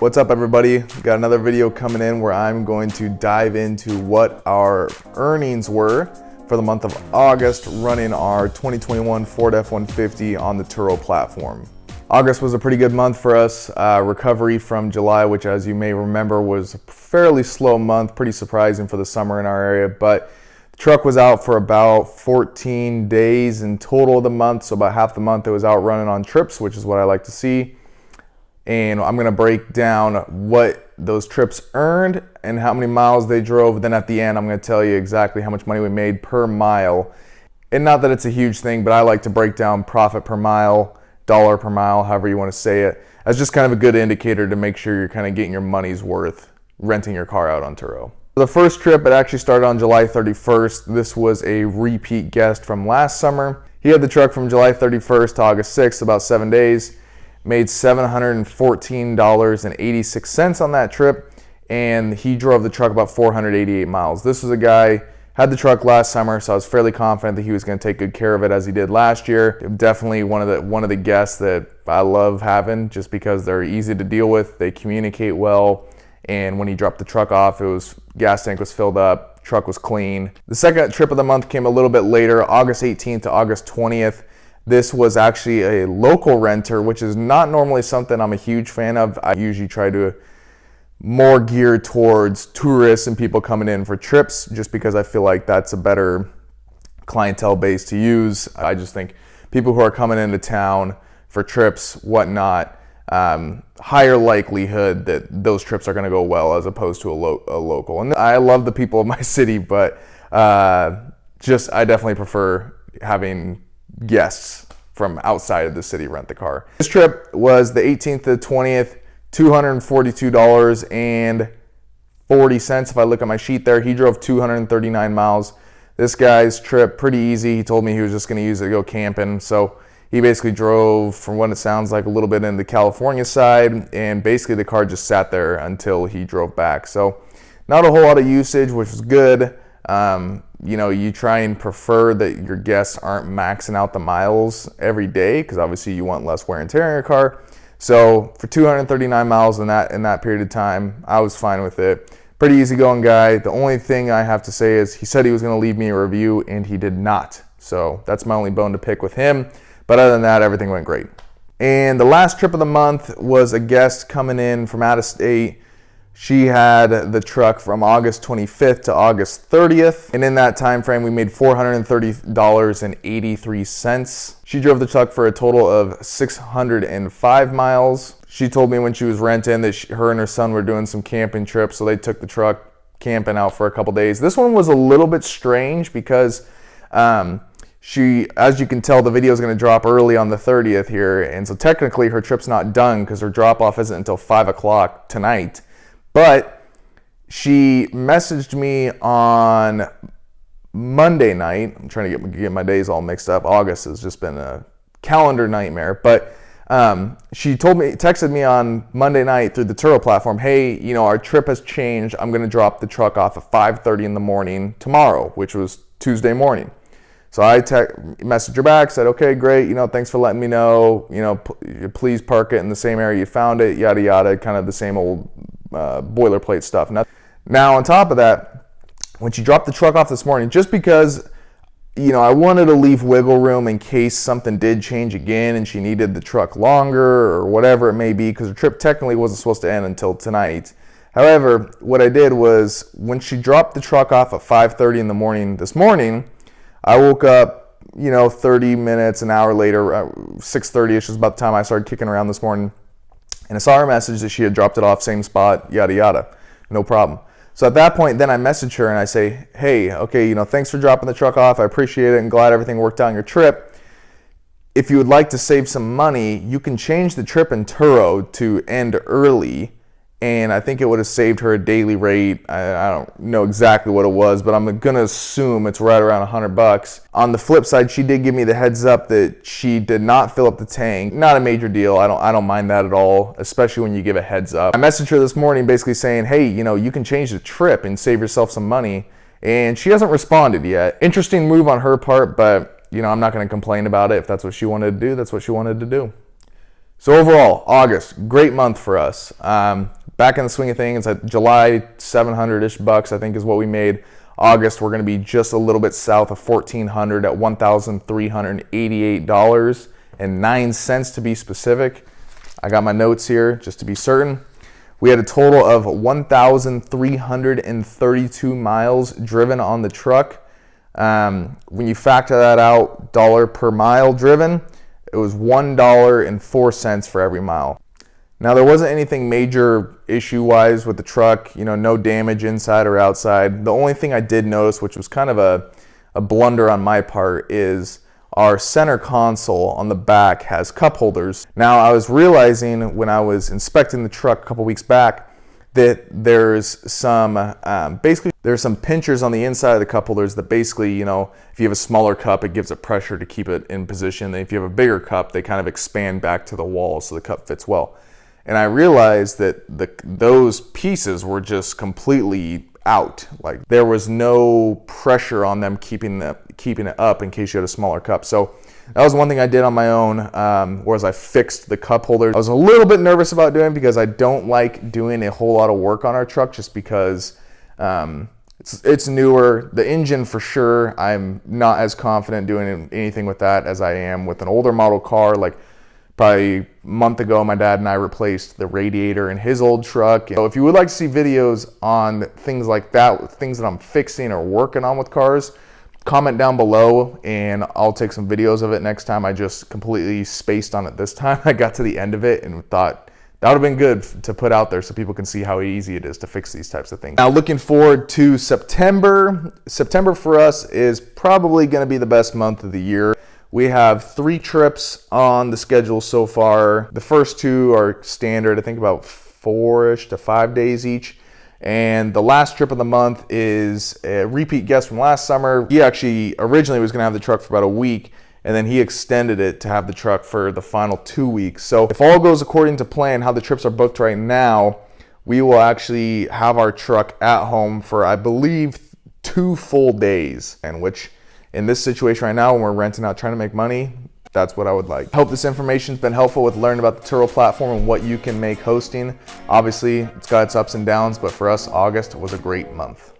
What's up, everybody? Got another video coming in where I'm going to dive into what our earnings were for the month of August running our 2021 Ford F-150 on the Turo platform. August was a pretty good month for us. Recovery from July, which as you may remember was a fairly slow month, pretty surprising for the summer in our area, but the truck was out for about 14 days in total of the month, so about half the month it was out running on trips, which is what I like to see. And I'm gonna break down what those trips earned and how many miles they drove. Then at the end, I'm gonna tell you exactly how much money we made per mile. And not that it's a huge thing, but I like to break down profit per mile, dollar per mile, however you wanna say it, as just kind of a good indicator to make sure you're kind of getting your money's worth renting your car out on Turo. The first trip, it actually started on July 31st. This was a repeat guest from last summer. He had the truck from July 31st to August 6th, about 7 days. Made $714.86 on that trip, and he drove the truck about 488 miles. This was a guy, had the truck last summer, so I was fairly confident that he was going to take good care of it as he did last year. Definitely one of the guests that I love having, just because they're easy to deal with, they communicate well, and when he dropped the truck off, gas tank was filled up, truck was clean. The second trip of the month came a little bit later, August 18th to August 20th. This was actually a local renter, which is not normally something I'm a huge fan of. I usually try to more gear towards tourists and people coming in for trips, just because I feel like that's a better clientele base to use. I just think people who are coming into town for trips, whatnot, higher likelihood that those trips are going to go well as opposed to a local. And I love the people of my city, but I definitely prefer having guests from outside of the city rent the car. This trip was the 18th to the 20th, $242.40 if I look at my sheet there. He drove 239 miles. This guy's trip, pretty easy. He told me he was just gonna use it to go camping. So he basically drove, from what it sounds like, a little bit in the California side, and basically the car just sat there until he drove back. So not a whole lot of usage, which was good. You know, you try and prefer that your guests aren't maxing out the miles every day, because obviously you want less wear and tear in your car. So for 239 miles in that period of time, I was fine with it. Pretty easygoing guy. The only thing I have to say is he said he was going to leave me a review, and he did not. So that's my only bone to pick with him. But other than that, everything went great. And the last trip of the month was a guest coming in from out of state. She had the truck from August 25th to August 30th. And in that time frame, we made $430.83. She drove the truck for a total of 605 miles. She told me when she was renting that her and her son were doing some camping trips, so they took the truck camping out for a couple days. This one was a little bit strange because as you can tell, the video is going to drop early on the 30th here. And so technically her trip's not done because her drop off isn't until 5 o'clock tonight. But she messaged me on Monday night. I'm trying to get my days all mixed up. August has just been a calendar nightmare. But she texted me on Monday night through the Turo platform, hey, you know, our trip has changed. I'm going to drop the truck off at 5:30 in the morning tomorrow, which was Tuesday morning. So I messaged her back, said, okay, great, you know, thanks for letting me know, you know, please park it in the same area you found it, yada, yada, kind of the same old boilerplate stuff. Now, on top of that, when she dropped the truck off this morning, just because, you know, I wanted to leave wiggle room in case something did change again and she needed the truck longer or whatever it may be, because her trip technically wasn't supposed to end until tonight. However, what I did was when she dropped the truck off at 5:30 in the morning this morning, I woke up, you know, 30 minutes, an hour later, 6:30ish was about the time I started kicking around this morning. And I saw her message that she had dropped it off, same spot, yada, yada, no problem. So at that point, then I message her and I say, hey, okay, you know, thanks for dropping the truck off. I appreciate it and glad everything worked out on your trip. If you would like to save some money, you can change the trip in Turo to end early. And I think it would have saved her a daily rate. I don't know exactly what it was, but I'm gonna assume it's right around $100. On the flip side, she did give me the heads up that she did not fill up the tank. Not a major deal. I don't mind that at all, especially when you give a heads up. I messaged her this morning basically saying, hey, you know, you can change the trip and save yourself some money. And she hasn't responded yet. Interesting move on her part, but you know, I'm not gonna complain about it. If that's what she wanted to do, that's what she wanted to do. So overall, August, great month for us. Back in the swing of things, at July, 700-ish bucks, I think is what we made. August, we're gonna be just a little bit south of 1,400 at $1,388.09 to be specific. I got my notes here just to be certain. We had a total of 1,332 miles driven on the truck. When you factor that out, dollar per mile driven, it was $1.04 for every mile. Now, there wasn't anything major issue-wise with the truck, no damage inside or outside. The only thing I did notice, which was kind of a blunder on my part, is our center console on the back has cup holders. Now, I was realizing when I was inspecting the truck a couple weeks back that there's some, there's some pinchers on the inside of the cup holders that basically, if you have a smaller cup, it gives it pressure to keep it in position. And if you have a bigger cup, they kind of expand back to the wall so the cup fits well. And I realized that those pieces were just completely out. Like, there was no pressure on them keeping it up in case you had a smaller cup. So that was one thing I did on my own, whereas I fixed the cup holder. I was a little bit nervous about doing it because I don't like doing a whole lot of work on our truck just because it's newer. The engine, for sure, I'm not as confident doing anything with that as I am with an older model car. Like, probably a month ago, my dad and I replaced the radiator in his old truck. So if you would like to see videos on things like that, things that I'm fixing or working on with cars, comment down below and I'll take some videos of it next time. I just completely spaced on it this time. I got to the end of it and thought that would have been good to put out there so people can see how easy it is to fix these types of things. Now, looking forward to September. September for us is probably going to be the best month of the year. We have 3 trips on the schedule so far. The first 2 are standard, I think about 4-ish to 5 days each. And the last trip of the month is a repeat guest from last summer. He actually originally was gonna have the truck for about a week, and then he extended it to have the truck for the final 2 weeks. So if all goes according to plan, how the trips are booked right now, we will actually have our truck at home for, I believe, 2 full days, and which in this situation right now, when we're renting out trying to make money, that's what I would like. I hope this information's been helpful with learning about the Turo platform and what you can make hosting. Obviously, it's got its ups and downs, but for us, August was a great month.